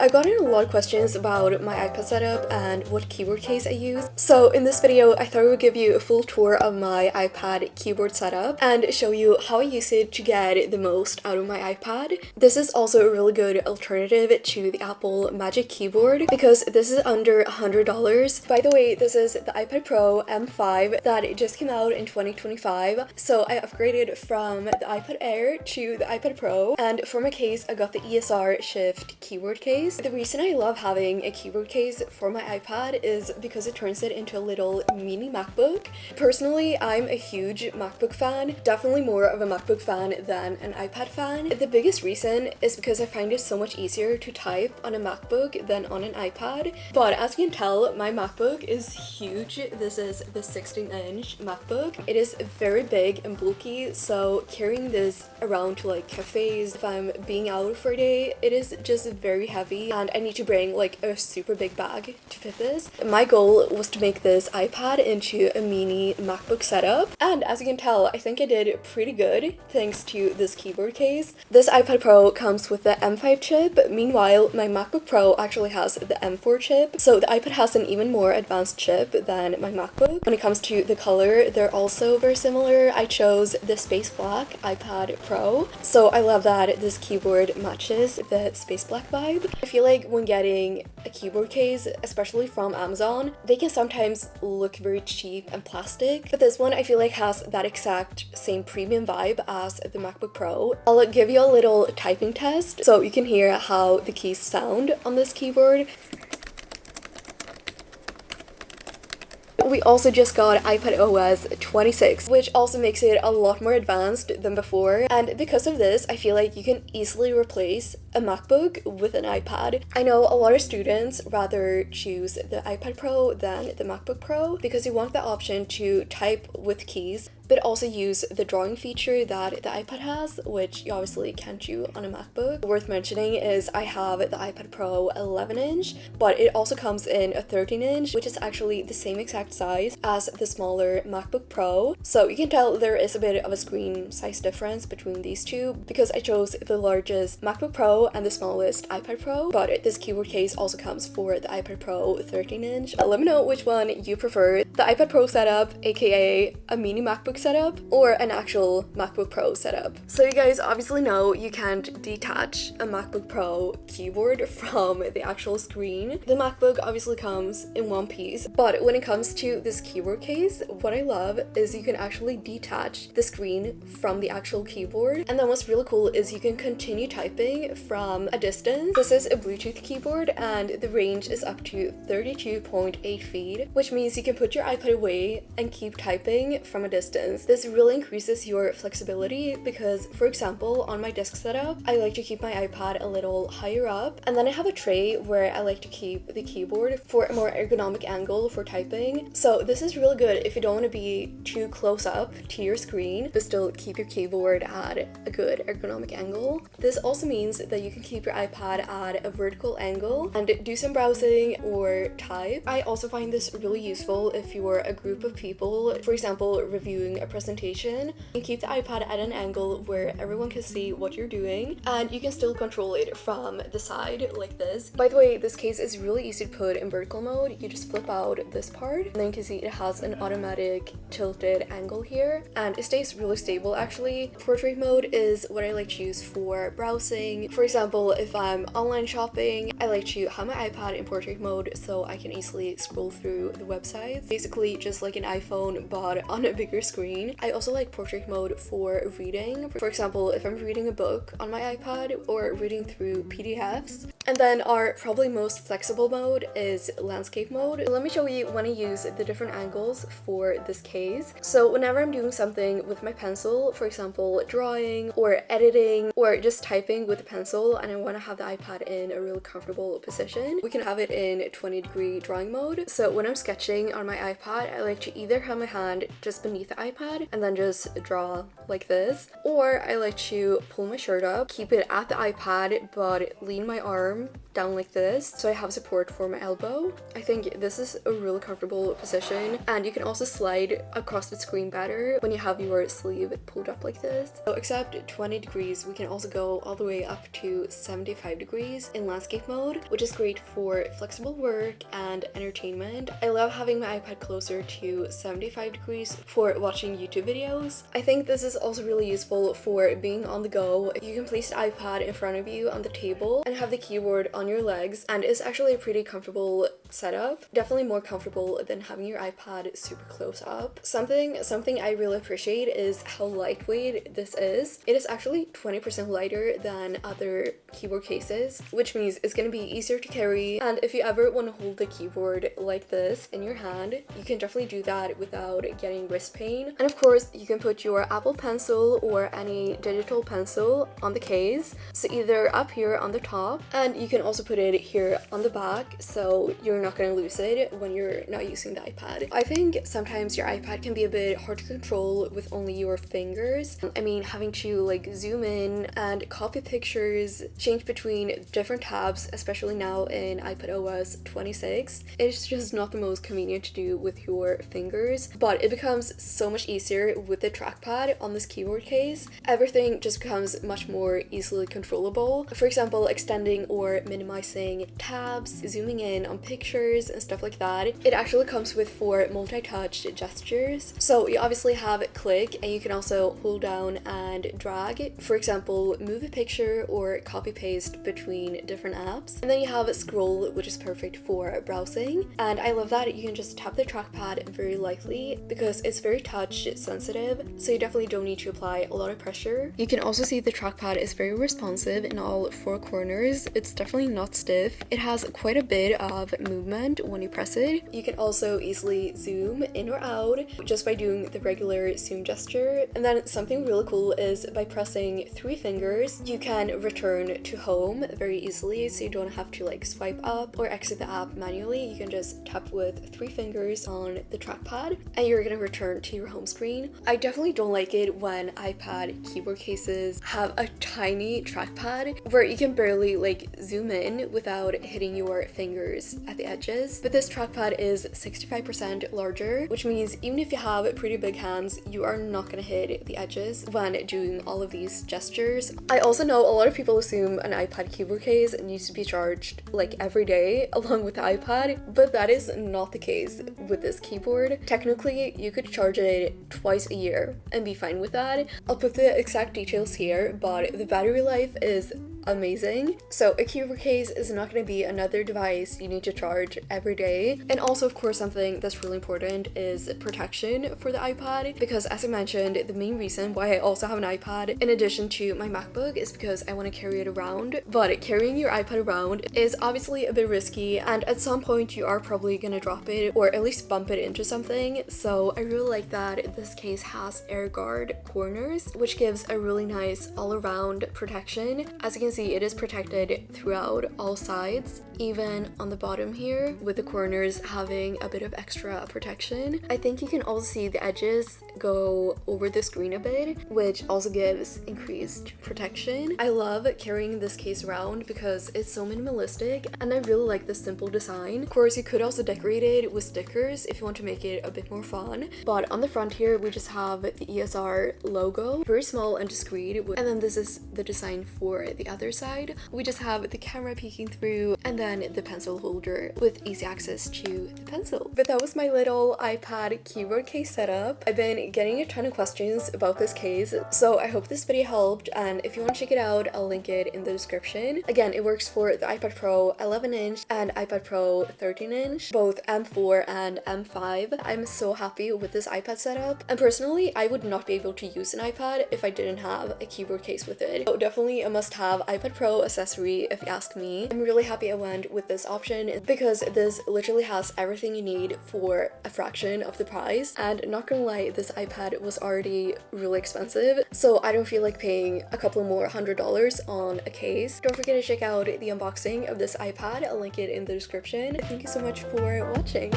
I got in a lot of questions about my iPad setup and what keyboard case I use. So in this video, I thought I would give you a full tour of my iPad keyboard setup and show you how I use it to get the most out of my iPad. This is also a really good alternative to the Apple Magic Keyboard because this is under $100. By the way, this is the iPad Pro M5 that just came out in 2025. So I upgraded from the iPad Air to the iPad Pro, and for my case, I got the ESR Shift keyboard case. The reason I love having a keyboard case for my iPad is because it turns it into a little mini MacBook. Personally, I'm a huge MacBook fan, definitely more of a MacBook fan than an iPad fan. The biggest reason is because I find it so much easier to type on a MacBook than on an iPad. But as you can tell, my MacBook is huge. This is the 16-inch MacBook. It is very big and bulky, so carrying this around to like cafes, if I'm being out for a day, it is just very heavy and I need to bring like a super big bag to fit this. My goal was to make this iPad into a mini MacBook setup, and as you can tell, I think I did pretty good thanks to this keyboard case. This iPad Pro comes with the M5 chip, meanwhile my MacBook Pro actually has the M4 chip, so the iPad has an even more advanced chip than my MacBook. When it comes to the color, they're also very similar. I chose the space black iPad Pro, so I love that this keyboard matches the space black vibe. I feel like when getting a keyboard case, especially from Amazon, they can sometimes look very cheap and plastic, but this one I feel like has that exact same premium vibe as the MacBook Pro. I'll give you a little typing test so you can hear how the keys sound on this keyboard. We also just got iPad OS 26, which also makes it a lot more advanced than before, and because of this, I feel like you can easily replace a MacBook with an iPad. I know a lot of students rather choose the iPad Pro than the MacBook Pro because you want the option to type with keys, but also use the drawing feature that the iPad has, which you obviously can't do on a MacBook. Worth mentioning is I have the iPad Pro 11-inch, but it also comes in a 13-inch, which is actually the same exact size as the smaller MacBook Pro. So you can tell there is a bit of a screen size difference between these two because I chose the largest MacBook Pro and the smallest iPad Pro, but this keyboard case also comes for the iPad Pro 13-inch. Let me know which one you prefer, the iPad Pro setup, aka a mini MacBook setup, or an actual MacBook Pro setup. So you guys obviously know you can't detach a MacBook Pro keyboard from the actual screen. The MacBook obviously comes in one piece, but when it comes to this keyboard case, what I love is you can actually detach the screen from the actual keyboard, and then what's really cool is you can continue typing from a distance. This is a Bluetooth keyboard and the range is up to 32.8 feet, which means you can put your iPad away and keep typing from a distance. This really increases your flexibility because, for example, on my desk setup, I like to keep my iPad a little higher up, and then I have a tray where I like to keep the keyboard for a more ergonomic angle for typing. So this is really good if you don't want to be too close up to your screen, but still keep your keyboard at a good ergonomic angle. This also means that you can keep your iPad at a vertical angle and do some browsing or type. I also find this really useful if you're a group of people, for example, reviewing a presentation, and keep the iPad at an angle where everyone can see what you're doing and you can still control it from the side like this. By the way, this case is really easy to put in vertical mode. You just flip out this part and then you can see it has an automatic tilted angle here and it stays really stable actually. Portrait mode is what I like to use for browsing. For example, if I'm online shopping, I like to have my iPad in portrait mode so I can easily scroll through the websites. Basically just like an iPhone but on a bigger screen. I also like portrait mode for reading. For example, if I'm reading a book on my iPad or reading through PDFs. And then our probably most flexible mode is landscape mode. Let me show you when I use the different angles for this case. So whenever I'm doing something with my pencil, for example, drawing or editing or just typing with a pencil, and I want to have the iPad in a really comfortable position, we can have it in 20-degree drawing mode. So when I'm sketching on my iPad, I like to either have my hand just beneath the iPad and then just draw like this, or I like to pull my shirt up, keep it at the iPad, but lean my arm down like this, so I have support for my elbow. I think this is a really comfortable position, and you can also slide across the screen better when you have your sleeve pulled up like this. So except 20 degrees, we can also go all the way up to 75 degrees in landscape mode, which is great for flexible work and entertainment. I love having my iPad closer to 75 degrees for watching YouTube videos. I think this is also really useful for being on the go. You can place the iPad in front of you on the table and have the keyboard on your legs, and it's actually a pretty comfortable setup. Definitely more comfortable than having your iPad super close up. Something I really appreciate is how lightweight this is. It is actually 20% lighter than other keyboard cases, which means it's going to be easier to carry, and if you ever want to hold the keyboard like this in your hand, you can definitely do that without getting wrist pain. And of course, you can put your Apple Pencil or any digital pencil on the case, so either up here on the top, and you can also put it here on the back, so you're not going to lose it when you're not using the iPad. I think sometimes your iPad can be a bit hard to control with only your fingers. I mean, having to like zoom in and copy pictures, change between different tabs, especially now in iPadOS 26, it's just not the most convenient to do with your fingers, but it becomes so much easier with the trackpad on this keyboard case. Everything just becomes much more easily controllable. For example, extending or minimizing tabs, zooming in on pictures and stuff like that. It actually comes with 4 multi-touch gestures. So you obviously have click, and you can also hold down and drag. For example, move a picture or copy paste between different apps. And then you have scroll, which is perfect for browsing. And I love that you can just tap the trackpad very lightly because it's very touch sensitive, so you definitely don't need to apply a lot of pressure. You can also see the trackpad is very responsive in all 4 corners. It's definitely not stiff. It has quite a bit of movement when you press it. You can also easily zoom in or out just by doing the regular zoom gesture. And then something really cool is by pressing 3 fingers, you can return to home very easily, so you don't have to like swipe up or exit the app manually. You can just tap with 3 fingers on the trackpad and you're gonna return to your home screen. I definitely don't like it when iPad keyboard cases have a tiny trackpad where you can barely like zoom in without hitting your fingers at the edges. But this trackpad is 65% larger, which means even if you have pretty big hands, you are not gonna hit the edges when doing all of these gestures. I also know a lot of people assume an iPad keyboard case needs to be charged like every day along with the iPad, but that is not the case with this keyboard. Technically, you could charge it twice a year and be fine with that. I'll put the exact details here, but the battery life is amazing. So a keyboard case is not going to be another device you need to charge every day. And also, of course, something that's really important is protection for the iPad, because as I mentioned, the main reason why I also have an iPad in addition to my MacBook is because I want to carry it around. But carrying your iPad around is obviously a bit risky, and at some point you are probably going to drop it or at least bump it into something. So I really like that this case has air guard corners, which gives a really nice all-around protection. As you can see, it is protected throughout all sides, even on the bottom here, with the corners having a bit of extra protection. I think you can also see the edges go over the screen a bit, which also gives increased protection. I love carrying this case around because it's so minimalistic and I really like the simple design. Of course, you could also decorate it with stickers if you want to make it a bit more fun, but on the front here we just have the ESR logo, very small and discreet, and then this is the design for the other side. We just have the camera peeking through and then the pencil holder with easy access to the pencil. But that was my little iPad keyboard case setup. I've been getting a ton of questions about this case, so I hope this video helped, and if you want to check it out, I'll link it in the description. Again, it works for the iPad Pro 11-inch and iPad Pro 13-inch, both M4 and M5. I'm so happy with this iPad setup, and personally, I would not be able to use an iPad if I didn't have a keyboard case with it. So definitely a must-have iPad Pro accessory if you ask me. I'm really happy I went with this option because this literally has everything you need for a fraction of the price, and not gonna lie, this iPad was already really expensive, so I don't feel like paying a couple more $100 on a case. Don't forget to check out the unboxing of this iPad. I'll link it in the description. Thank you so much for watching.